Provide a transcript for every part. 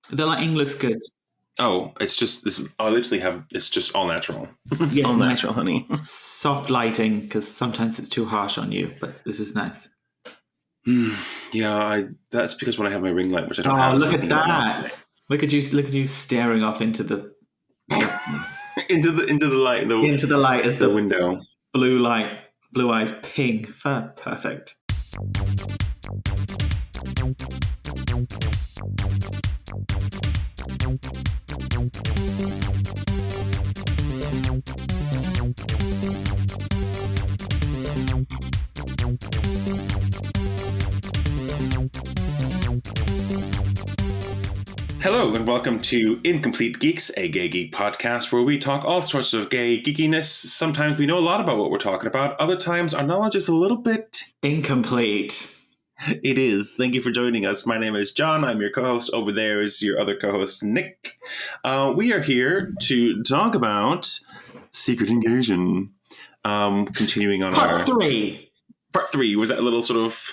The lighting looks good. Oh, it's just this. I literally have. It's just all natural. It's all nice natural, honey. Soft lighting, because sometimes it's too harsh on you, but this is nice. Yeah, that's because when I have my ring light, which I don't have. Oh, look at that! Look at you staring off into the into the light, into the light as the window. Blue light, blue eyes, ping. Perfect. Hello and welcome to Incomplete Geeks, a gay geek podcast where we talk all sorts of gay geekiness. Sometimes we know a lot about what we're talking about. Other times our knowledge is a little bit incomplete. It is. Thank you for joining us. My name is John. I'm your co-host. Over there is your other co-host, Nick. We are here to talk about Secret Invasion. Continuing on Part 3. Part 3 was that little sort of...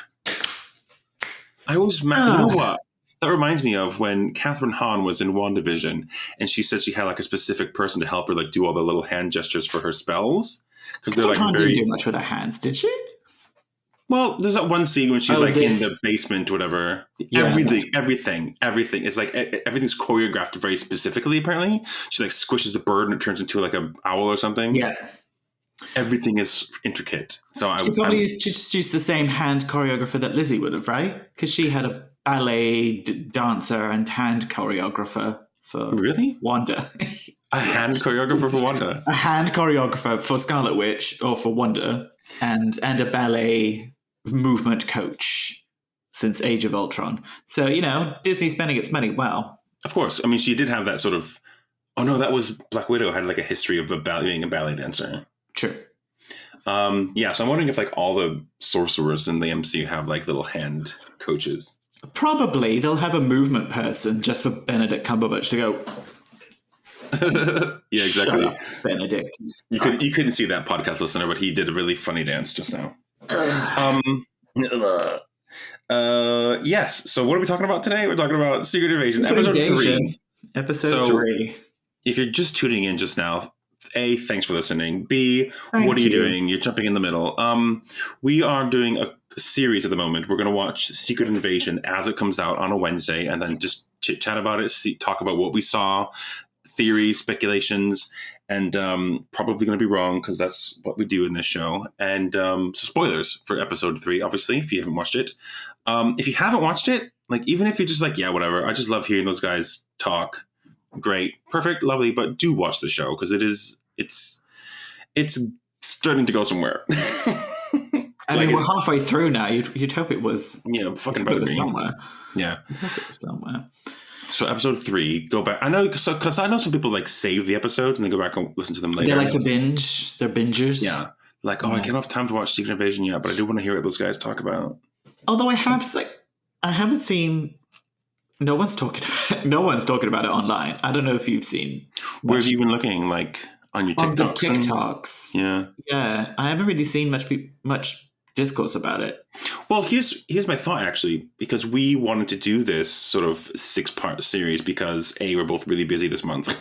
You know what? That reminds me of when Catherine Hahn was in WandaVision, and she said she had like a specific person to help her like do all the little hand gestures for her spells. Because they're like Hahn didn't do much with her hands, did she? Well, there's that one scene when she's in the basement, whatever. Yeah, everything. It's like everything's choreographed very specifically. Apparently, she like squishes the bird and it turns into like an owl or something. Yeah, everything is intricate. So she probably just used the same hand choreographer that Lizzie would have, right? Because she had a ballet dancer and hand choreographer for Wanda. A hand choreographer for Wanda. A hand choreographer for Scarlet Witch or for Wanda, and a ballet movement coach since Age of Ultron. So, Disney's spending its money well. Of course. I mean, she did have that sort of... Oh, no, that was... Black Widow had like a history of being a ballet dancer. True. So I'm wondering if like all the sorcerers in the MCU have like little hand coaches. Probably. They'll have a movement person just for Benedict Cumberbatch to go... Yeah, exactly. Shut up, Benedict. You couldn't see that, podcast listener, but he did a really funny dance just now. Yes. So what are we talking about today? We're talking about Secret Invasion, episode 3. Episode 3. If you're just tuning in just now, A, thanks for listening. B, what are you doing? You're jumping in the middle. We are doing a series at the moment. We're going to watch Secret Invasion as it comes out on a Wednesday, and then just chit chat about it, talk about what we saw, theories, speculations, and probably going to be wrong because that's what we do in this show. And so spoilers for episode 3, obviously, if you haven't watched it. If you haven't watched it, like even if you're just like, yeah, whatever, I just love hearing those guys talk. Great, perfect, lovely, but do watch the show because it's starting to go somewhere. I mean, we're halfway through now. You'd hope it was. Yeah, fucking better be somewhere. Yeah, you'd hope it was somewhere. So episode 3, go back. I know because I know some people like save the episodes and they go back and listen to them later. They like to binge. They're bingers. Yeah, like I can't have time to watch Secret Invasion yet, but I do want to hear what those guys talk about. Although I haven't seen. No one's talking about it online. I don't know if you've seen. Where have you been looking? Like on your TikToks? On the TikToks. Yeah. I haven't really seen much discourse about it. Well, here's my thought actually, because we wanted to do this sort of 6-part series because A, we're both really busy this month,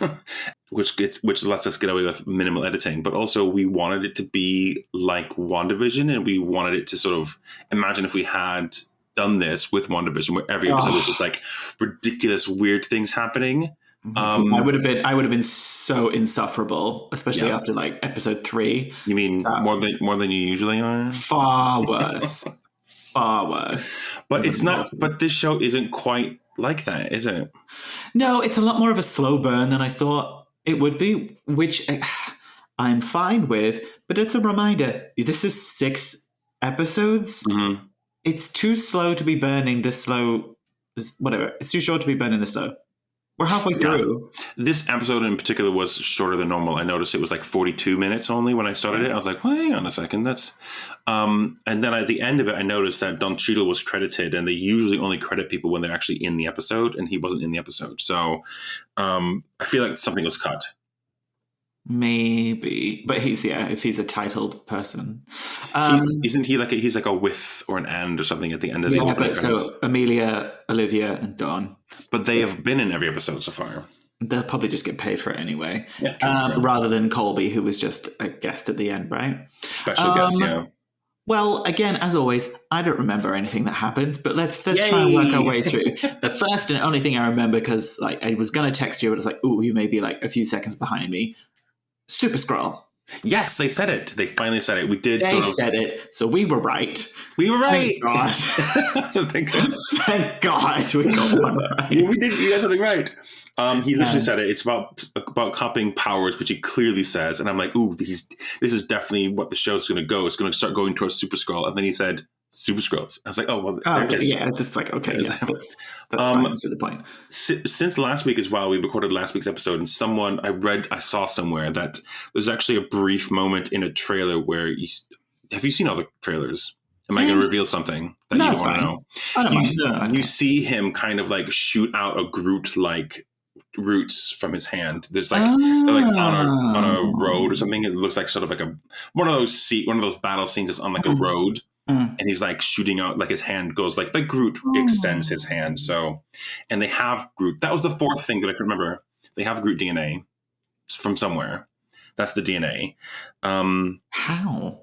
which lets us get away with minimal editing, but also we wanted it to be like WandaVision, and we wanted it to sort of imagine if we had done this with WandaVision, where every episode was just like ridiculous, weird things happening. I would have been so insufferable, especially after like episode 3. You mean more than you usually are? Far worse. Far worse. But it's not. But this show isn't quite like that, is it? No, it's a lot more of a slow burn than I thought it would be, which I'm fine with. But it's a reminder: this is 6 episodes. Mm-hmm. It's too slow to be burning this slow. Whatever. It's too short to be burning this slow. We're halfway through. Yeah. This episode in particular was shorter than normal. I noticed it was like 42 minutes only when I started it. I was like, well, hang on a second. That's and then at the end of it, I noticed that Don Cheadle was credited, and they usually only credit people when they're actually in the episode, and he wasn't in the episode. So I feel like something was cut. Maybe, but if he's a titled person. Isn't he he's like a with or an and or something at the end of the Yeah, opening but credits? so Amelia, Olivia, and Dawn. But they have been in every episode so far. They'll probably just get paid for it anyway. Yeah, true. Rather than Colby, who was just a guest at the end, right? Special guest, yeah. Well, again, as always, I don't remember anything that happens, but let's try and work our way through. The first and only thing I remember, because I was going to text you, but it's like, oh, you may be like a few seconds behind me. Super Skrull. Yes, they said it. They finally said it. We did They said it, so we were right. We were right. Thank God. Thank God we got one right. We did. You got something right. He literally said it. It's about copying powers, which he clearly says. And I'm like, ooh, this is definitely what the show's going to go. It's going to start going towards Super Skrull. And then he said, Super Skrulls. I was like, oh, well, yeah, it's just like, okay, yeah, that's fine to the point. Since last week as well, we recorded last week's episode, and I saw somewhere that there's actually a brief moment in a trailer where have you seen all the trailers? Am I going to reveal something that you don't want to know? I don't mind. You see him kind of like shoot out a Groot-like roots from his hand. There's they're like on a road or something. It looks like sort of like one of those battle scenes that's on like a road. And he's like shooting out, like his hand goes like Groot extends his hand. So, and they have Groot. That was the fourth thing that I could remember. They have Groot DNA from somewhere. That's the DNA. How?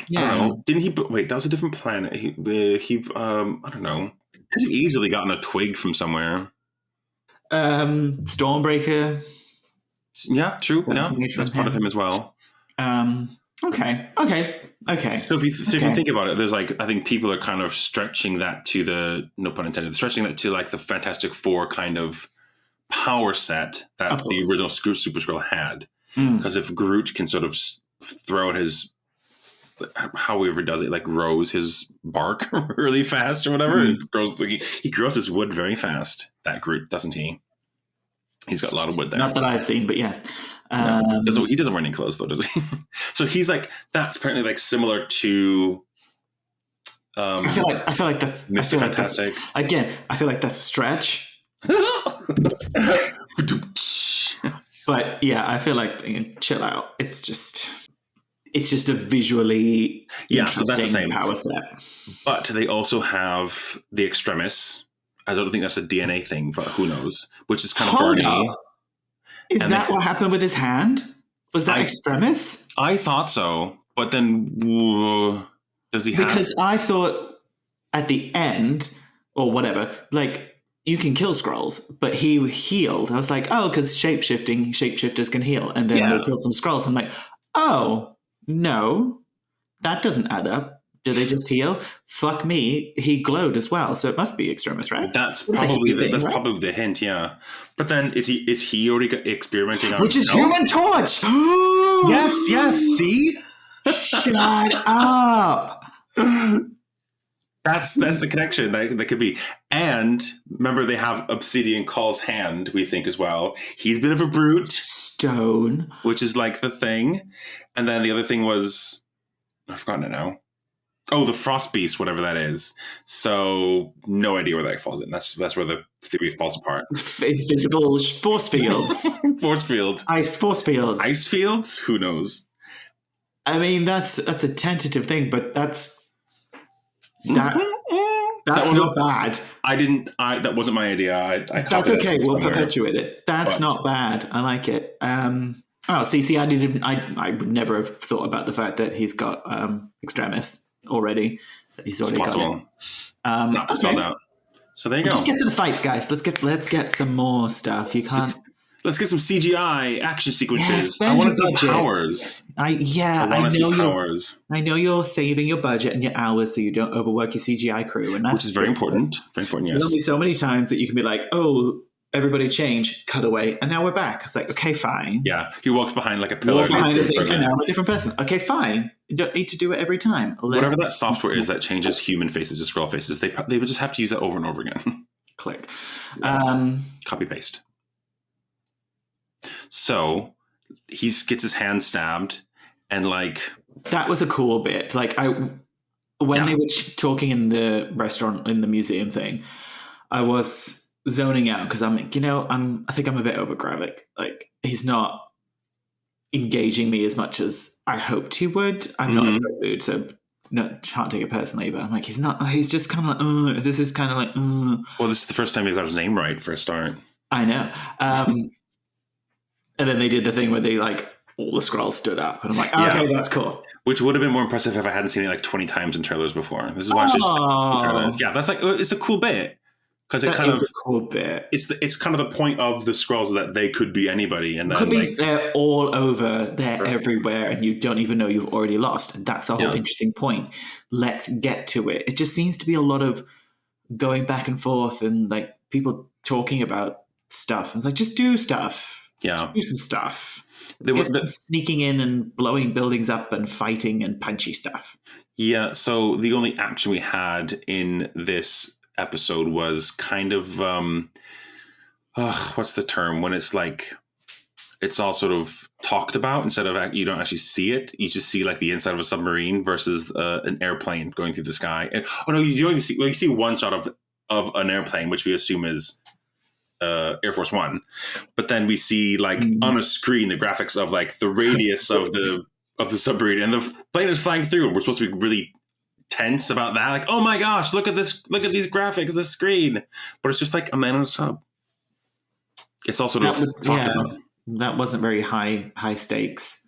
Yeah. I don't know. Didn't he? Wait, that was a different planet. He I don't know. Could have easily gotten a twig from somewhere. Stormbreaker. Yeah, true. Yeah, that's part of him as well. Okay. So if you think about it, there's I think people are kind of stretching that to no pun intended, stretching that to like the Fantastic Four kind of power set that the original Super Skrull had. Because if Groot can sort of throw his, however does it, like grows his bark really fast or whatever, it grows, he grows his wood very fast. That Groot, doesn't he? He's got a lot of wood there. Not that I've seen, but yes. He doesn't wear any clothes though, does he? So he's that's apparently similar to. I feel like that's Mr. Fantastic. Again, I feel like that's a stretch. But yeah, I feel like chill out. It's just a visually so that's the same power set. But they also have the Extremis. I don't think that's a DNA thing, but who knows? Which is kind of Bernie. Is that what happened with his hand? Was that Extremis? I thought so, but then does he have? Because I thought at the end or whatever, you can kill Skrulls, but he healed. I was like, oh, because shapeshifters can heal, and then they killed some Skrulls. I'm like, oh no, that doesn't add up. Do they just heal? Fuck me. He glowed as well, so it must be Extremis, right? That's probably probably the hint, yeah. But then is he already experimenting on which himself? Is Human Torch? Yes. See, shut up. That's the connection that could be. And remember, they have Obsidian Call's hand, we think, as well. He's a bit of a brute. Stone. Which is like the thing. And then the other thing was, I've forgotten it now. Oh, the Frost Beast, whatever that is. So no idea where that falls in. That's where the theory falls apart. Physical force fields. Force field. Ice force fields. Ice fields? Who knows? I mean, that's a tentative thing, but that's not bad. That wasn't my idea. That's okay. We'll perpetuate it. That's not bad. I like it. I would never have thought about the fact that he's got Extremis already. That he's already got it. Not spelled out. So there you go. Just get to the fights, guys. Let's get some more stuff. You can't. Let's get some CGI action sequences. I want some powers. I know you're saving your budget and your hours so you don't overwork your CGI crew, and which is very important. Very important. Yes. There'll be so many times that you can be like, "Oh, everybody change, cut away, and now we're back." It's like, okay, fine. Yeah, he walks behind like a pillar. Behind a thing, and now I'm a different person. Okay, fine. You don't need to do it every time. Whatever that software is that changes human faces to Skrull faces, they would just have to use that over and over again. Click. Copy paste. So he gets his hand stabbed, and that was a cool bit. When they were talking in the restaurant in the museum thing, I was zoning out because I'm like, I think I'm a bit over Gravik. Like he's not engaging me as much as I hoped he would. I'm not in a good mood, so can't take it personally. But I'm like, he's just kind of like, this is kind of like, Well, this is the first time he got his name right for a start. I know. And then they did the thing where they like all the scrolls stood up, and I'm like, okay, that's cool. Which would have been more impressive if I hadn't seen it like 20 times in trailers before. This is why I should in trailers. Yeah, that's like it's a cool bit because it kind of a cool bit. It's kind of the point of the scrolls that they could be anybody, and then they're all over, they're everywhere, and you don't even know you've already lost. And that's the whole interesting point. Let's get to it. It just seems to be a lot of going back and forth and like people talking about stuff. It's like just do stuff. Yeah, just do some stuff. Some sneaking in and blowing buildings up and fighting and punchy stuff. Yeah, so the only action we had in this episode was kind of what's the term when it's like it's all sort of talked about instead of you don't actually see it. You just see like the inside of a submarine versus an airplane going through the sky. And you don't even see. Well, you see one shot of an airplane, which we assume is Air Force One, but then we see like on a screen the graphics of like the radius of the submarine, and the plane is flying through, and we're supposed to be really tense about that. Like, oh my gosh, look at this! Look at these graphics, the screen. But it's just like a man on a sub. It's all sort of talked about. That wasn't very high stakes.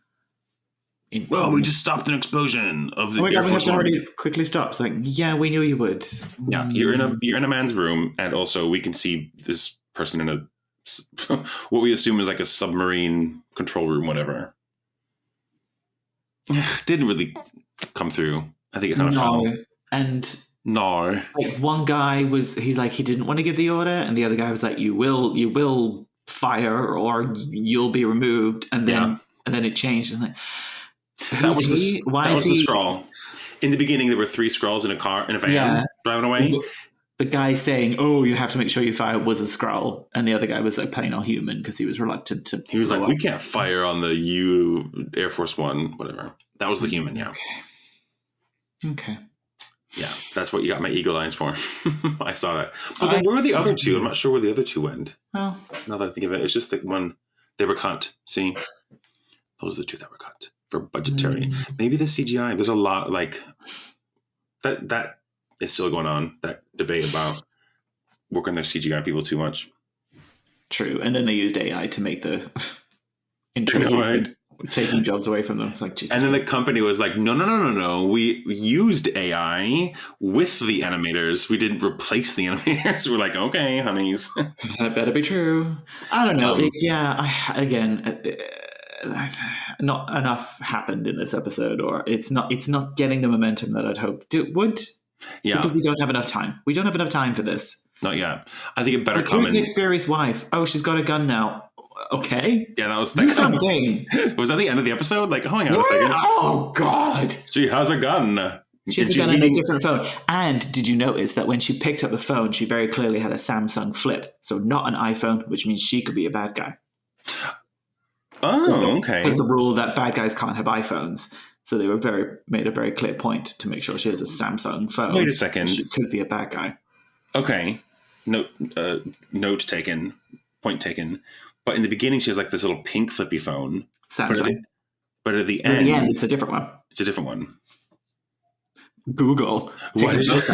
Well, we just stopped an explosion of the Air Force One. We have to already quickly stop. It's like, yeah, we knew you would. Yeah, you're in a man's room, and also we can see this person in a what we assume is like a submarine control room, whatever. Didn't really come through. I think it kind of fell. And no, like one guy he didn't want to give the order, and the other guy was like, you will fire or you'll be removed, and then it changed. And like, that was the scroll. In the beginning, there were 3 scrolls in a van driving away. The guy saying, "Oh, you have to make sure you fire," was a Skrull, and the other guy was like plain old human because he was reluctant to. He was like, "We can't fire on the Air Force One, whatever." That was the human, yeah. Okay. Yeah, that's what you got my eagle eyes for. I saw that. But then where were the other 2? I'm not sure where the other 2 went. Oh. Now that I think of it, it's just like one they were cut. See, those are the 2 that were cut for budgetary. Maybe the CGI. There's a lot like that. Is still going on, that debate about working their CGI people too much. True. And then they used AI to make the taking jobs away from them. It's like, Jesus. And then the company was like, no. We used AI with the animators. We didn't replace the animators. We're like, okay, honeys. That better be true. I don't know. Not enough happened in this episode, or it's not getting the momentum that I'd hoped it would. Yeah, because we don't have enough time. We don't have enough time for this. Not yet. I think it better come. Who's Nick Fury's wife? Oh, she's got a gun now. Okay. Yeah, that was something. Was that the end of the episode? Like, hang on a second. Oh God. She has a gun. She has a gun on a different phone. And did you notice that when she picked up the phone, she very clearly had a Samsung Flip, so not an iPhone, which means she could be a bad guy. Oh, okay. Because the rule that bad guys can't have iPhones. So they made a very clear point to make sure she has a Samsung phone. Wait a second. She could be a bad guy. Okay. Note taken. Point taken. But in the beginning, she has like this little pink flippy phone. Samsung. But at the end, it's a different one. It's a different one. Google. What is it?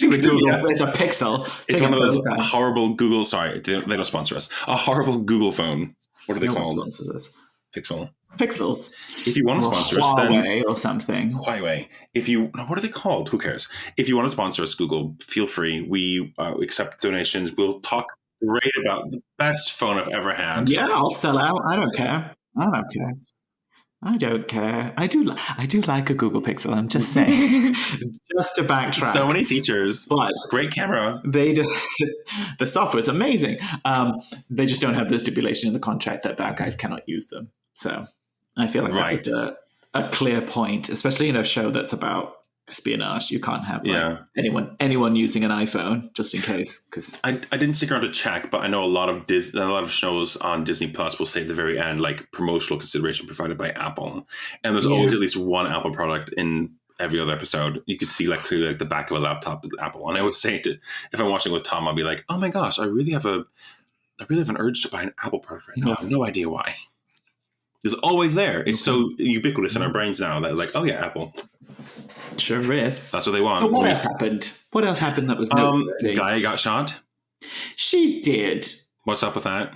Google. Yeah. It's a Pixel. It's one of those horrible Google. Sorry, they don't sponsor us. A horrible Google phone. What are they called? Sponsors us. Pixels. If you want to sponsor us, then Huawei or something. Huawei. What are they called? Who cares? If you want to sponsor us, Google, feel free. We accept donations. We'll talk great about the best phone I've ever had. Yeah, I'll sell out. I don't care. I do like a Google Pixel. I'm just saying. Just to backtrack. So many features. But great camera. The software is amazing. They just don't have the stipulation in the contract that bad guys cannot use them. So I feel like that was a clear point, especially in a show that's about espionage. You can't have anyone using an iPhone just in case. Because I didn't stick around to check, but I know a lot of shows on Disney Plus will say at the very end, like promotional consideration provided by Apple, and there's always at least one Apple product in every other episode, you could see like clearly like the back of a laptop with Apple. And I would say if I'm watching with Tom, I'll be like, oh my gosh, I really have an urge to buy an Apple product right now. I have no idea why. It's always there. It's so ubiquitous in our brains now that like, oh yeah, Apple. Sure is. That's what they want. But what else happened? What else happened that was noteworthy? Guy got shot. She did. What's up with that?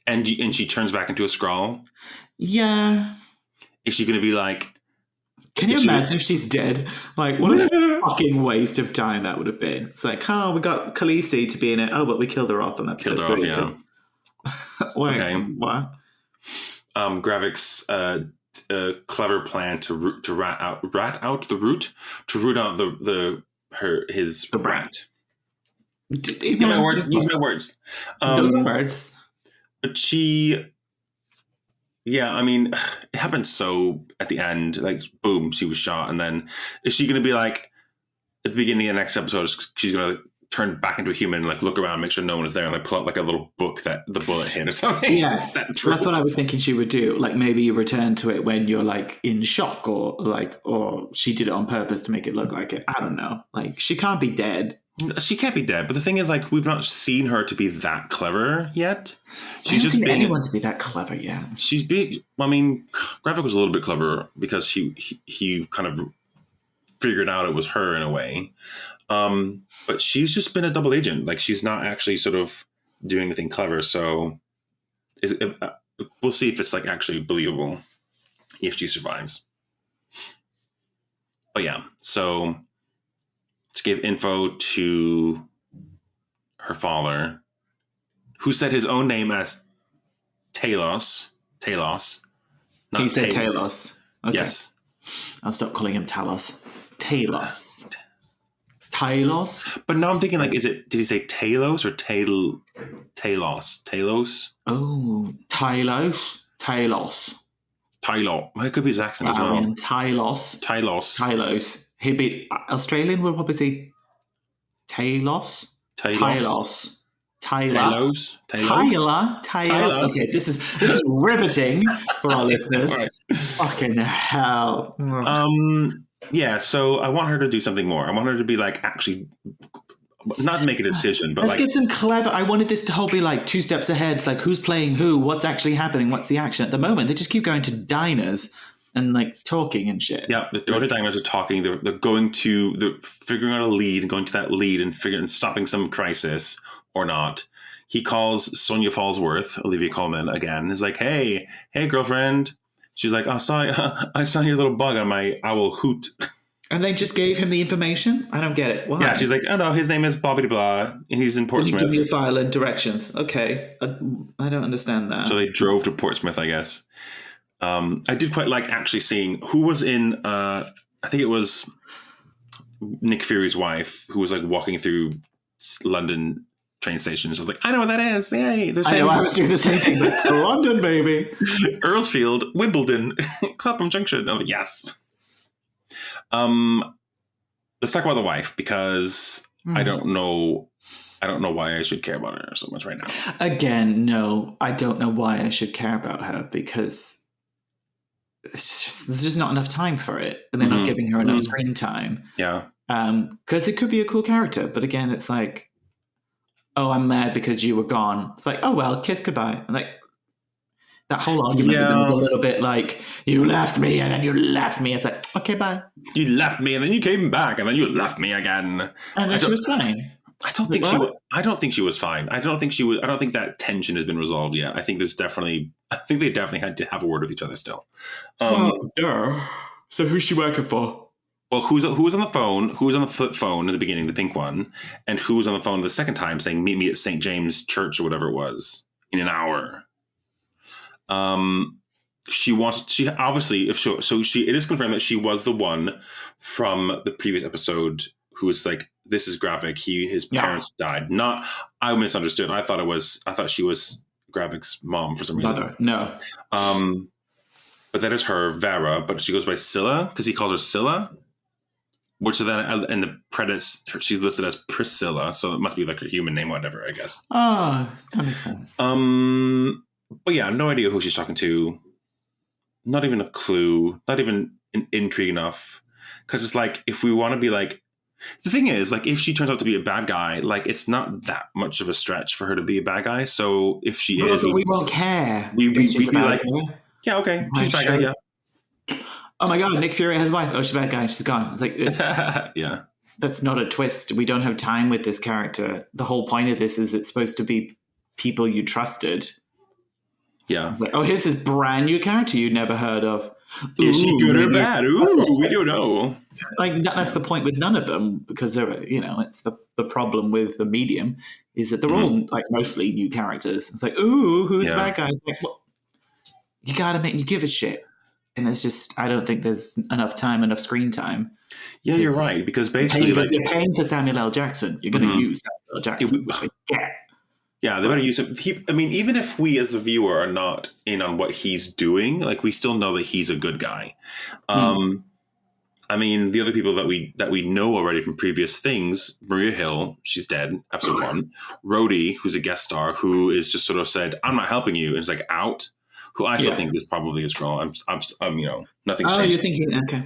And she turns back into a Skrull. Yeah. Is she going to be like... Can you imagine if she's dead? Like, what a fucking waste of time that would have been. It's like, we got Khaleesi to be in it. Oh, but we killed her off on episode 3. Yeah. Wait, okay. What? Gravik's clever plan to root out the rat. Use my words. Those are words. But she... Yeah, I mean, it happened so at the end, like, boom, she was shot. And then is she going to be like, at the beginning of the next episode, she's going to turn back into a human, like look around, make sure no one is there, and like pull out like a little book that the bullet hit or something? Yes, that's what I was thinking she would do. Like maybe you return to it when you're like in shock, or she did it on purpose to make it look like it. I don't know. Like she can't be dead. She can't be dead, but the thing is, like, we've not seen her to be that clever yet. She's just anyone to be that clever yet. She's big. Well, I mean, Gravik was a little bit clever because he kind of figured out it was her in a way. But she's just been a double agent. Like, she's not actually sort of doing anything clever. So we'll see if it's like actually believable if she survives. But yeah, so. To give info to her father, who said his own name as Talos. He said Talos. Okay. Yes. I'll stop calling him Talos. Talos. But now I'm thinking, like, did he say Talos or Talos? Oh, Talos. It could be his accent as well. Talos. He'd be Australian. Would probably say Talos. Tyler. Okay, this is riveting for our listeners. Right. Fucking hell. Yeah. So I want her to do something more. I want her to be like actually. Not make a decision, but let's get some clever. I wanted this to whole be like 2 steps ahead. It's like who's playing who, what's actually happening, what's the action. At the moment, they just keep going to diners and like talking and shit. Yeah, the diners are talking. They're figuring out a lead and going to that lead and stopping some crisis or not. He calls Sonia Fallsworth, Olivia Colman again. He's like, hey, girlfriend. She's like, I saw your little bug on my owl hoot. And they just gave him the information? I don't get it. Why? Yeah, she's like, oh no, his name is Bobby blah, and he's in Portsmouth. Give me a file and directions. Okay. I don't understand that. So they drove to Portsmouth, I guess. I did quite like actually seeing who was in, I think it was Nick Fury's wife, who was like walking through London train stations. I was like, I know what that is. Yay. I was doing the same things. Like, London, baby. Earlsfield, Wimbledon, Clapham Junction. I'm like, yes. Let's talk about the wife because I don't know why I should care about her so much right now. Again, no, I don't know why I should care about her because there's just not enough time for it, and they're not giving her enough screen time. Yeah. Because it could be a cool character, but again, it's like, oh, I'm mad because you were gone. It's like, oh well, kiss goodbye. And like that whole argument was a little bit like, you left me and then you left me. It's like, okay, bye. You left me and then you came back and then you left me again. And then she was fine. I don't think she was fine. I don't think that tension has been resolved yet. I think they definitely had to have a word with each other still. So who's she working for? Well, who was on the phone? Who was on the flip phone in the beginning, the pink one, and who was on the phone the second time saying, "Meet me at St. James Church" or whatever it was in an hour. It is confirmed that she was the one from the previous episode who was like, this is Gravik. His parents died. I misunderstood. I thought she was Gravik's mom for some reason. Mother. No. But that is her, Vera, but she goes by Scylla because he calls her Scylla, which then in the credits, she's listed as Priscilla. So it must be like her human name, whatever, I guess. Oh, that makes sense. But yeah, no idea who she's talking to. not even a clue, not even an intrigue enough. Because it's like, if we want to be like, the thing is, like, if she turns out to be a bad guy, like, it's not that much of a stretch for her to be a bad guy. So if she is, we won't care. we'd be like, yeah, okay, she's a bad guy, yeah. Oh my god, Nick Fury has a wife. Oh, she's a bad guy. She's gone. It's like, yeah. That's not a twist. We don't have time with this character. The whole point of this is it's supposed to be people you trusted. Yeah. It's like, oh, here's this brand new character you'd never heard of. Is she good or bad? Ooh, we don't know. Like, that's the point with none of them, because they're, it's the problem with the medium is that they're all like mostly new characters. It's like, ooh, who's the bad guy? It's like, well, you gotta make me give a shit. And it's just, I don't think there's enough time, screen time. Yeah, you're right. Because basically, you're paying for Samuel L. Jackson. You're going to use Samuel L. Jackson, which I get. Yeah, they better use it. I mean, even if we as the viewer are not in on what he's doing, like, we still know that he's a good guy. I mean, the other people that we know already from previous things, Maria Hill, she's dead, episode 1. Rhodey, who's a guest star, who is just sort of said, "I'm not helping you," and is like out. Who I still think is probably a Skrull. I'm nothing's changed. Oh, you're thinking, okay.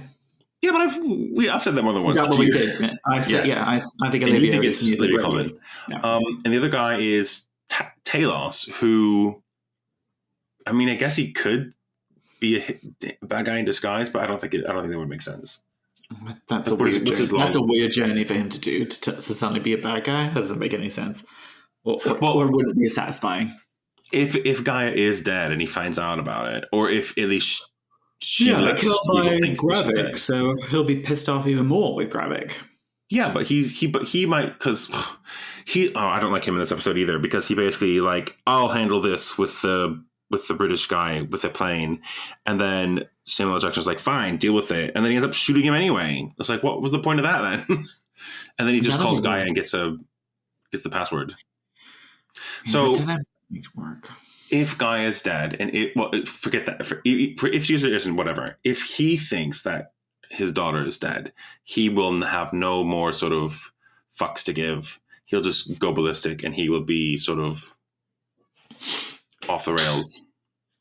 Yeah, but I've said that more than once. That's what we did. I think Olivia is Olivia Colman. Yeah. And the other guy is Talos, who, I mean, I guess he could be a bad guy in disguise, but I don't think that would make sense. That's a weird journey for him to do, to suddenly be a bad guy. That doesn't make any sense. Or wouldn't be satisfying. If Gaia is dead and he finds out about it, or if at least she lets people think Gravik, she's dead, so he'll be pissed off even more with Gravik. Yeah, but he might, because I don't like him in this episode either, because he basically like, I'll handle this with the British guy with the plane, and then Samuel L. Jackson's like, fine, deal with it, and then he ends up shooting him anyway. It's like, what was the point of that then? And then he just calls Gaia and gets the password. So work. If Gaia is dead, and forget that. If she isn't, whatever. If he thinks that his daughter is dead, he will have no more sort of fucks to give. He'll just go ballistic, and he will be sort of off the rails.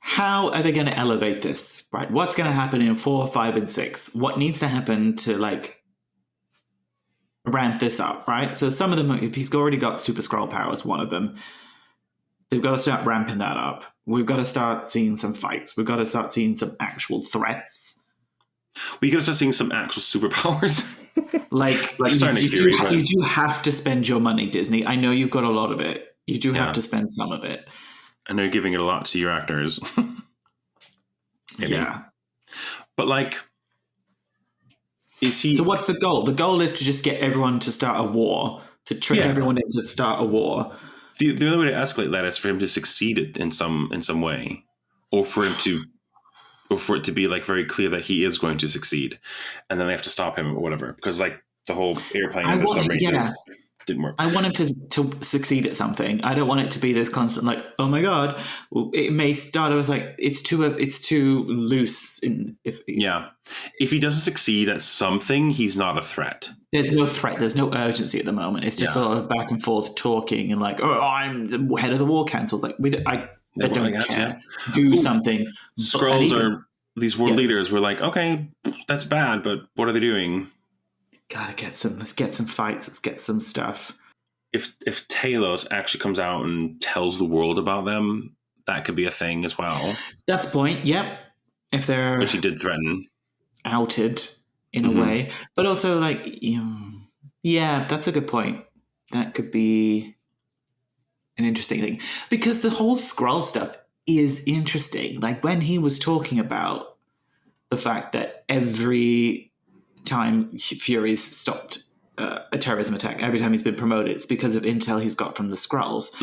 How are they going to elevate this? Right? What's going to happen in 4, 5, and 6? What needs to happen to like ramp this up? Right. So some of them, if he's already got Super Skrull powers, one of them. They've got to start ramping that up. We've got to start seeing some fights. We've got to start seeing some actual threats. We got to start seeing some actual superpowers. like you do have to spend your money, Disney. I know you've got a lot of it. You do have to spend some of it. I know you're giving it a lot to your actors. Yeah. But like, So what's the goal? The goal is to just get everyone to start a war, to trick everyone into start a war. The only way to escalate that is for him to succeed in some way, or for it to be like very clear that he is going to succeed, and then they have to stop him or whatever. Because like the whole airplane and the submarine didn't work. I want him to succeed at something. I don't want it to be this constant like, oh my god, it may start. I was like, it's too loose. If he doesn't succeed at something, he's not a threat. There's no threat. There's no urgency at the moment. It's just sort of back and forth talking and like, oh, I'm the head of the war council. Like I don't care. Do something. Skrulls are these world leaders. We're like, okay, that's bad, but what are they doing? Let's get some fights. Let's get some stuff. If Talos actually comes out and tells the world about them, that could be a thing as well. That's the point. Yep. If they're, which he did threaten, outed in a way, but also like, that's a good point. That could be an interesting thing, because the whole Skrull stuff is interesting. Like when he was talking about the fact that every time Fury's stopped a terrorism attack, every time he's been promoted, it's because of intel he's got from the Skrulls.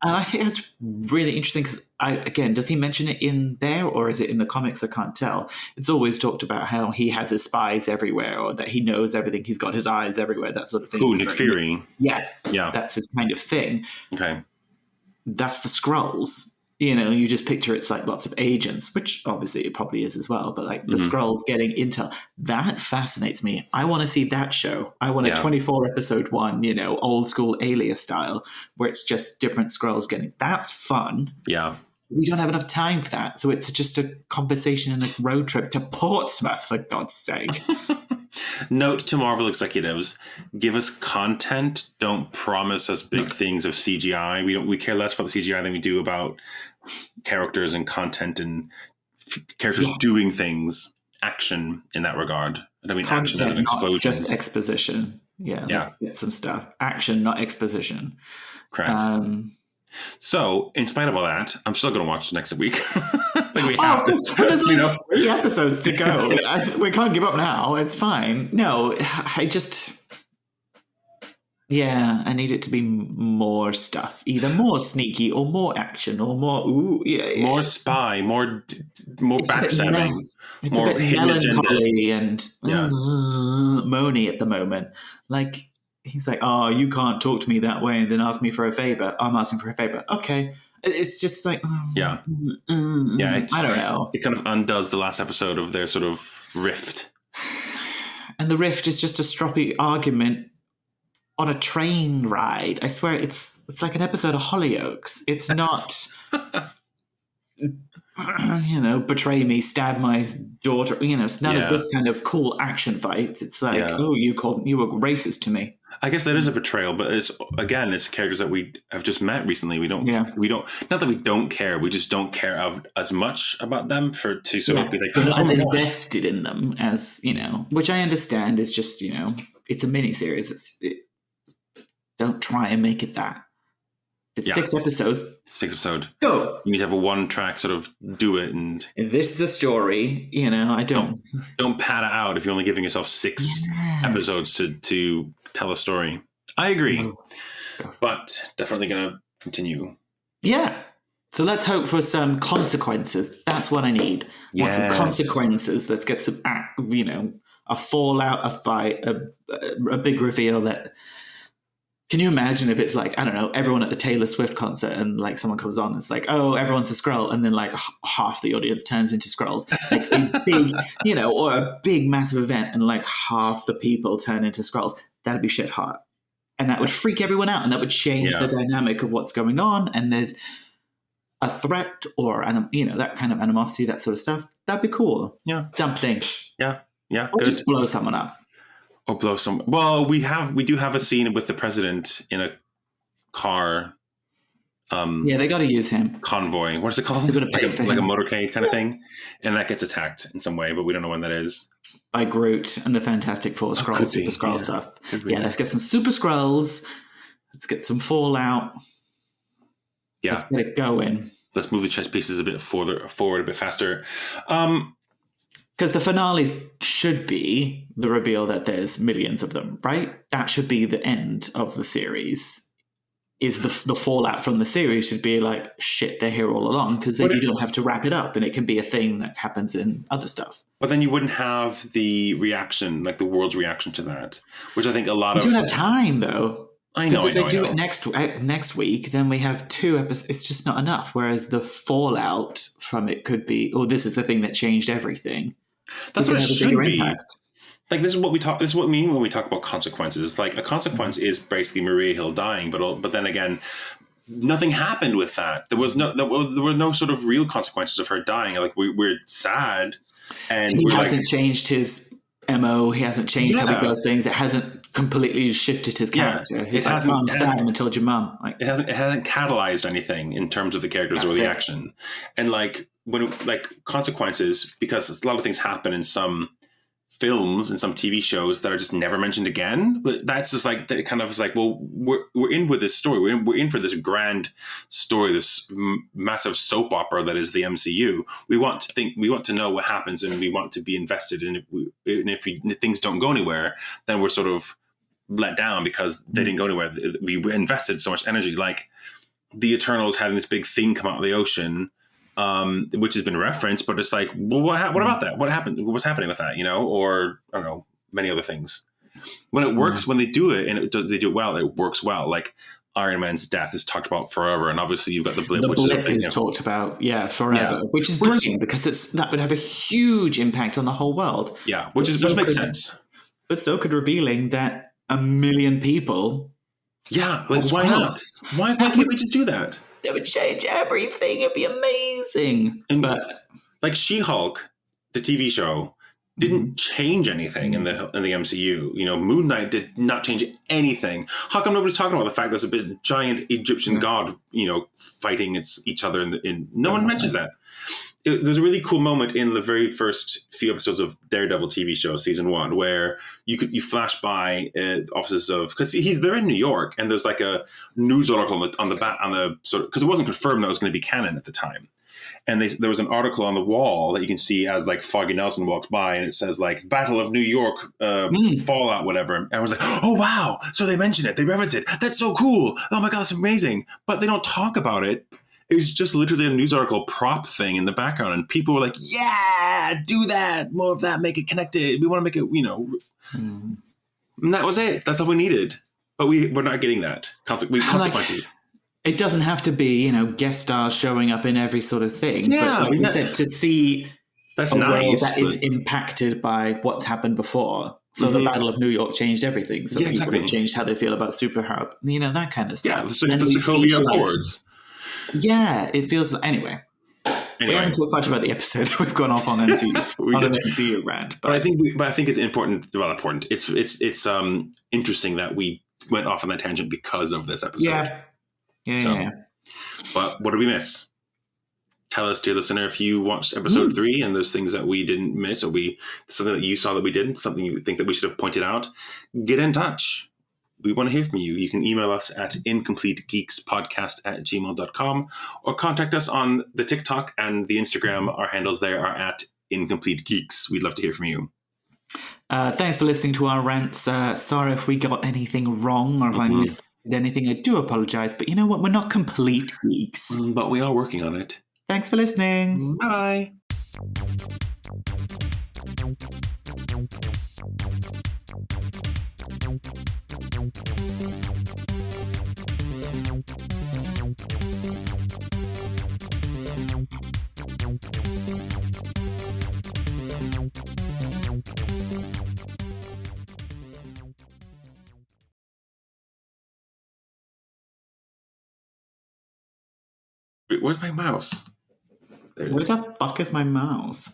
And I think that's really interesting because, again, does he mention it in there or is it in the comics? I can't tell. It's always talked about how he has his spies everywhere or that he knows everything. He's got his eyes everywhere, that sort of thing. Who, Nick Fury? Yeah. That's his kind of thing. Okay. That's the Skrulls. You just picture it's like lots of agents, which obviously it probably is as well. But like the Skrulls getting intel, that fascinates me. I want to see that show. I want a 24 episode one, old school Alias style, where it's just different Skrulls getting. That's fun. Yeah. we don't have enough time for that. So it's just a conversation and a road trip to Portsmouth, for God's sake. Note to Marvel executives: give us content. Don't promise us big things of CGI. We care less about the CGI than we do about characters and content and characters doing things, action in that regard. I mean, content, action as an explosion. Not just exposition. Yeah, let's get some stuff. Action, not exposition. Correct. So, in spite of all that, I'm still going to watch next week. We have to. There's only 3 episodes to go. We can't give up now. It's fine. No, I just... Yeah, I need it to be more stuff. Either more sneaky or more action or more... More spy, more backstabbing. It's more a bit melancholy and moany at the moment. Like... He's like, oh, you can't talk to me that way and then ask me for a favor. I'm asking for a favor. Okay. It's just like... I don't know. It kind of undoes the last episode of their sort of rift. And the rift is just a stroppy argument on a train ride. I swear it's like an episode of Hollyoaks. It's not... betray me, stab my daughter. It's none of this kind of cool action fights. It's like, you were racist to me. I guess that is a betrayal, but it's characters that we have just met recently. We don't, not that we don't care. We just don't care as much about them to sort of be like, as invested in them as, which I understand is just, it's a mini series. Don't try and make it that. It's 6 episodes. 6 episode. Go. You need to have a one-track sort of do it, and if this is the story, I don't pad it out if you're only giving yourself 6 episodes to tell a story. I agree, but definitely going to continue. Yeah. So let's hope for some consequences. That's what I need. Want some consequences. Let's get some, a fallout, a fight, a big reveal that. Can you imagine if it's like, I don't know, everyone at the Taylor Swift concert and like someone comes on, it's like, oh, everyone's a Skrull. And then like half the audience turns into Skrulls. Like a big, or a big massive event and like half the people turn into Skrulls. That'd be shit hot. And that would freak everyone out. And that would change the dynamic of what's going on. And there's a threat or, that kind of animosity, that sort of stuff. That'd be cool. Yeah. Something. Yeah. Yeah. Or just blow someone up. Or blow some. Well, we do have a scene with the president in a car. They got to use him. Convoy. What is it called? Like a motorcade kind of thing, and that gets attacked in some way, but we don't know when that is. By Groot and the Fantastic Four Skrull, Super Skrull stuff. Let's get some Super Skrulls. Let's get some fallout. Yeah, let's get it going. Let's move the chess pieces a bit forward, a bit faster. Because the finales should be the reveal that there's millions of them, right? That should be the end of the series. Is the fallout from the series should be like, shit, they're here all along, because then you don't have to wrap it up and it can be a thing that happens in other stuff. But then you wouldn't have the reaction, like the world's reaction to that, which I think a lot of... We don't have time, though. I know. If they do it next week, then we have 2 episodes. It's just not enough. Whereas the fallout from it could be, this is the thing that changed everything. That's what it should be. Like this is what we mean when we talk about consequences. Like a consequence is basically Maria Hill dying, but then again, nothing happened with that. There were no sort of real consequences of her dying. Like we're sad, and he hasn't changed his MO. He hasn't changed how he does things. It hasn't completely shifted his character. He's like, "Mom, Sam, I told your mom." Like it hasn't catalyzed anything in terms of the characters or the action, and like. When consequences, because a lot of things happen in some films and some TV shows that are just never mentioned again. But that's just like that kind of is like, well, we're in with this story. We're in for this grand story, this massive soap opera that is the MCU. We want to know what happens, and we want to be invested. And if things don't go anywhere, then we're sort of let down because they didn't go anywhere. We invested so much energy, like the Eternals having this big thing come out of the ocean. Which has been referenced, but it's like, well, what about that? What happened? What's happening with that? Or I don't know, many other things. When it works, when they do it and they do it well, it works well. Like Iron Man's death is talked about forever, and obviously you've got the blip. The blip is talked about, forever, which is brilliant because that would have a huge impact on the whole world. Yeah, which makes sense. But so could revealing that 1 million people. Yeah, like why not? Why can't we just do that? It would change everything. It'd be amazing. And but like She-Hulk, the TV show, didn't change anything in the MCU. You know, Moon Knight did not change anything. How come nobody's talking about the fact there's a bit giant Egyptian god, you know, fighting each other no one mentions that. There's a really cool moment in the very first few episodes of Daredevil TV show, season 1, where you flash by offices of, because they're in New York, and there's like a news article on the back on the sort of, because it wasn't confirmed that it was going to be canon at the time, and there was an article on the wall that you can see as like Foggy Nelson walks by, and it says like Battle of New York, Fallout, whatever, and I was like, oh wow, so they mentioned it, they reference it, that's so cool, oh my god, that's amazing, but they don't talk about it. It was just literally a news article prop thing in the background, and people were like, yeah, do that. More of that, make it connected. We want to make it, you know. And that was it. That's all we needed. But we're not getting that. Consequences. It doesn't have to be, you know, guest stars showing up in every sort of thing. Yeah, but like you said, to see that's nice, that is impacted by what's happened before. So the Battle of New York changed everything. So people have changed how they feel about Superhero. You know, that kind of stuff. Yeah, the Sokovia Accords. Yeah, it feels like... Anyway. We haven't talked much about the episode. We've gone off on MCU, an MCU rant. But I think it's important. Well, important. It's interesting that we went off on that tangent because of this episode. Yeah. But what did we miss? Tell us, dear listener, if you watched episode 3 and there's things that we didn't miss, or something that you saw that we didn't, something you think that we should have pointed out, get in touch. We want to hear from you. You can email us at incompletegeekspodcast@gmail.com or contact us on the TikTok and the Instagram. Our handles there are at incompletegeeks. We'd love to hear from you. Thanks for listening to our rants. Sorry if we got anything wrong or if I missed anything. I do apologize. But you know what? We're not complete geeks. But we are working on it. Thanks for listening. Bye. Where's my mouse? Where the fuck is my mouse?